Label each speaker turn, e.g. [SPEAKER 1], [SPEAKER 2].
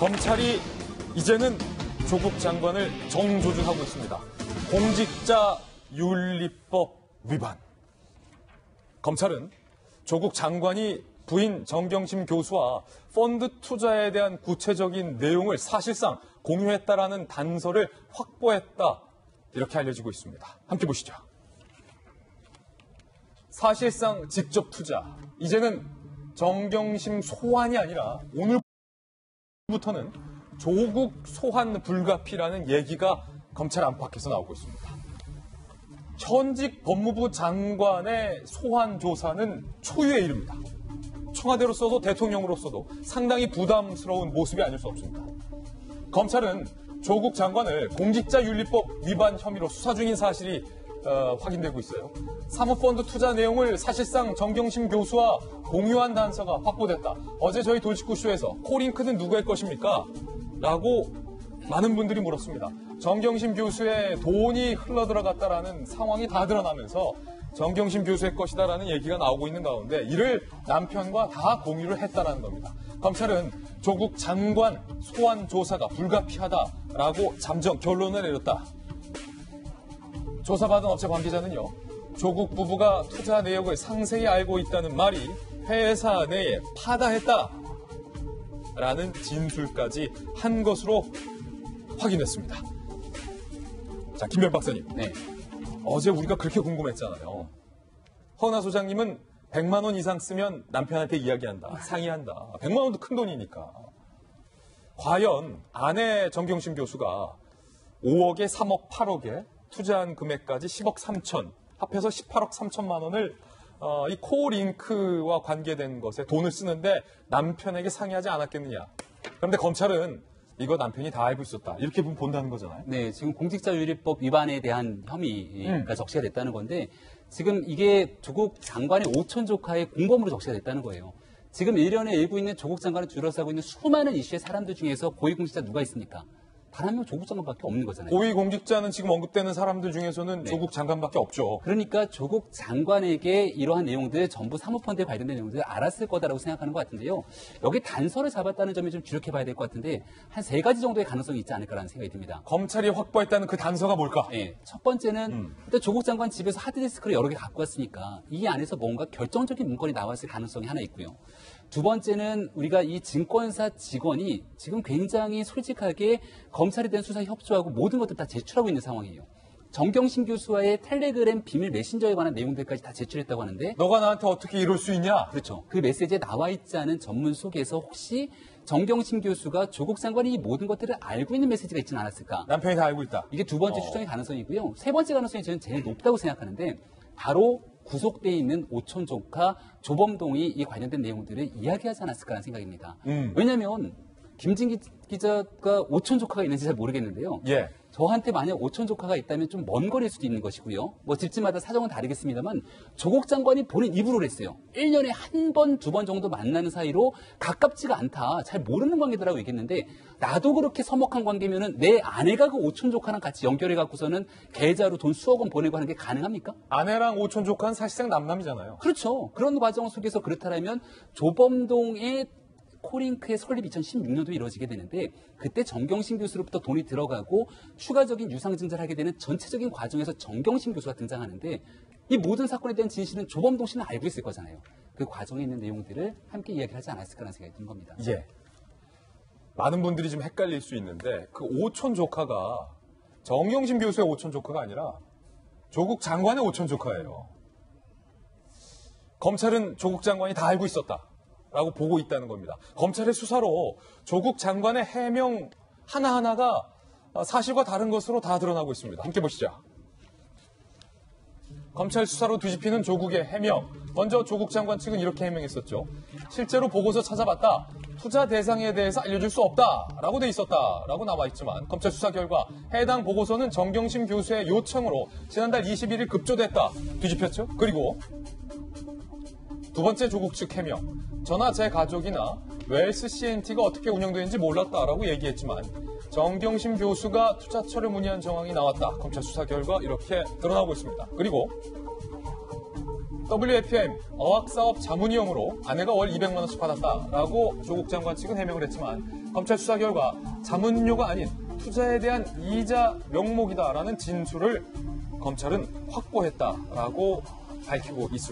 [SPEAKER 1] 검찰이 이제는 조국 장관을 정조준하고 있습니다. 공직자윤리법 위반. 검찰은 조국 장관이 부인 정경심 교수와 펀드 투자에 대한 구체적인 내용을 사실상 공유했다라는 단서를 확보했다. 이렇게 알려지고 있습니다. 함께 보시죠. 사실상 직접 투자. 이제는 정경심 소환이 아니라 오늘부터는 조국 소환 불가피라는 얘기가 검찰 안팎에서 나오고 있습니다. 현직 법무부 장관의 소환 조사는 초유의 일입니다. 청와대로서도 대통령으로서도 상당히 부담스러운 모습이 아닐 수 없습니다. 검찰은 조국 장관을 공직자윤리법 위반 혐의로 수사 중인 사실이 확인되고 있어요. 사모펀드 투자 내용을 사실상 정경심 교수와 공유한 단서가 확보됐다. 어제 저희 돌직구쇼에서 코링크는 누구의 것입니까? 라고 많은 분들이 물었습니다. 정경심 교수의 돈이 흘러들어갔다라는 상황이 다 드러나면서 정경심 교수의 것이다라는 얘기가 나오고 있는 가운데 이를 남편과 다 공유를 했다라는 겁니다. 검찰은 조국 장관 소환 조사가 불가피하다라고 잠정 결론을 내렸다. 조사받은 업체 관계자는요. 조국 부부가 투자 내역을 상세히 알고 있다는 말이 회사 내에 파다했다라는 진술까지 한 것으로 확인했습니다. 자, 김변 박사님.
[SPEAKER 2] 네.
[SPEAKER 1] 어제 우리가 그렇게 궁금했잖아요. 허은하 소장님은 100만 원 이상 쓰면 남편한테 이야기한다. 상의한다. 100만 원도 큰 돈이니까. 과연 아내 정경심 교수가 5억에 3억 8억에 투자한 금액까지 10억 3천, 합해서 18억 3천만 원을 이 코링크와 관계된 것에 돈을 쓰는데 남편에게 상의하지 않았겠느냐. 그런데 검찰은 이거 남편이 다 알고 있었다. 이렇게 본다는 거잖아요.
[SPEAKER 2] 네, 지금 공직자윤리법 위반에 대한 혐의가 적시가 됐다는 건데 지금 이게 조국 장관의 오촌 조카의 공범으로 적시가 됐다는 거예요. 지금 일련에 일고 있는 조국 장관을 둘러싸고 있는 수많은 이슈의 사람들 중에서 고위공직자 누가 있습니까? 단 한 명 조국 장관밖에 없는 거잖아요.
[SPEAKER 1] 고위공직자는 지금 언급되는 사람들 중에서는 네. 조국 장관밖에 없죠.
[SPEAKER 2] 그러니까 조국 장관에게 이러한 내용들 전부 사모펀드에 관련된 내용들을 알았을 거다라고 생각하는 것 같은데요. 여기 단서를 잡았다는 점이 좀 주력해봐야 될 것 같은데 한 3가지 정도의 가능성이 있지 않을까라는 생각이 듭니다.
[SPEAKER 1] 검찰이 확보했다는 그 단서가 뭘까?
[SPEAKER 2] 네, 첫 번째는 일단 조국 장관 집에서 하드디스크를 여러 개 갖고 왔으니까 이 안에서 뭔가 결정적인 문건이 나왔을 가능성이 하나 있고요. 두 번째는 우리가 이 증권사 직원이 지금 굉장히 솔직하게 검찰에 대한 수사에 협조하고 모든 것들 다 제출하고 있는 상황이에요. 정경심 교수와의 텔레그램 비밀 메신저에 관한 내용들까지 다 제출했다고 하는데
[SPEAKER 1] 너가 나한테 어떻게 이럴 수 있냐?
[SPEAKER 2] 그렇죠. 그 메시지에 나와 있지 않은 전문 속에서 혹시 정경심 교수가 조국 장관이 이 모든 것들을 알고 있는 메시지가 있지는 않았을까?
[SPEAKER 1] 남편이 다 알고 있다.
[SPEAKER 2] 이게 두 번째 추정의 가능성이고요. 세 번째 가능성이 저는 제일 높다고 생각하는데 바로 구속돼 있는 오촌 조카 조범동이 이 관련된 내용들을 이야기하지 않았을까라는 생각입니다. 왜냐하면 김진기 기자가 오촌 조카가 있는지 잘 모르겠는데요.
[SPEAKER 1] 예.
[SPEAKER 2] 저한테 만약 오촌 조카가 있다면 좀 먼 거리일 수도 있는 것이고요. 뭐 집집마다 사정은 다르겠습니다만 조국 장관이 본인 입으로 했어요. 1년에 한 번, 2번 정도 만나는 사이로 가깝지가 않다. 잘 모르는 관계더라고 얘기했는데 나도 그렇게 서먹한 관계면은 내 아내가 그 오촌 조카랑 같이 연결해 갖고서는 계좌로 돈 수억 원 보내고 하는 게 가능합니까?
[SPEAKER 1] 아내랑 오촌 조카는 사실상 남남이잖아요.
[SPEAKER 2] 그렇죠. 그런 과정 속에서 그렇다면 조범동의 코링크의 설립이 2016년도에 이루어지게 되는데 그때 정경심 교수로부터 돈이 들어가고 추가적인 유상증자를 하게 되는 전체적인 과정에서 정경심 교수가 등장하는데 이 모든 사건에 대한 진실은 조범동 씨는 알고 있을 거잖아요. 그 과정에 있는 내용들을 함께 이야기를 하지 않았을까라는 생각이 든 겁니다.
[SPEAKER 1] 예. 많은 분들이 좀 헷갈릴 수 있는데 그 오촌 조카가 정경심 교수의 오촌 조카가 아니라 조국 장관의 오촌 조카예요. 검찰은 조국 장관이 다 알고 있었다. 라고 보고 있다는 겁니다. 검찰의 수사로 조국 장관의 해명 하나하나가 사실과 다른 것으로 다 드러나고 있습니다. 함께 보시죠. 검찰 수사로 뒤집히는 조국의 해명. 먼저 조국 장관 측은 이렇게 해명했었죠. 실제로 보고서 찾아봤다. 투자 대상에 대해서 알려줄 수 없다라고 돼 있었다라고 나와 있지만 검찰 수사 결과 해당 보고서는 정경심 교수의 요청으로 지난달 21일 급조됐다. 뒤집혔죠. 그리고 두 번째 조국 측 해명. 저나 제 가족이나 웰스 CNT가 어떻게 운영되는지 몰랐다라고 얘기했지만 정경심 교수가 투자처를 문의한 정황이 나왔다. 검찰 수사 결과 이렇게 드러나고 있습니다. 그리고 WFM 어학사업 자문위원으로 아내가 월 200만 원씩 받았다라고 조국 장관 측은 해명을 했지만 검찰 수사 결과 자문료가 아닌 투자에 대한 이자 명목이다라는 진술을 검찰은 확보했다라고 밝히고 있습니다.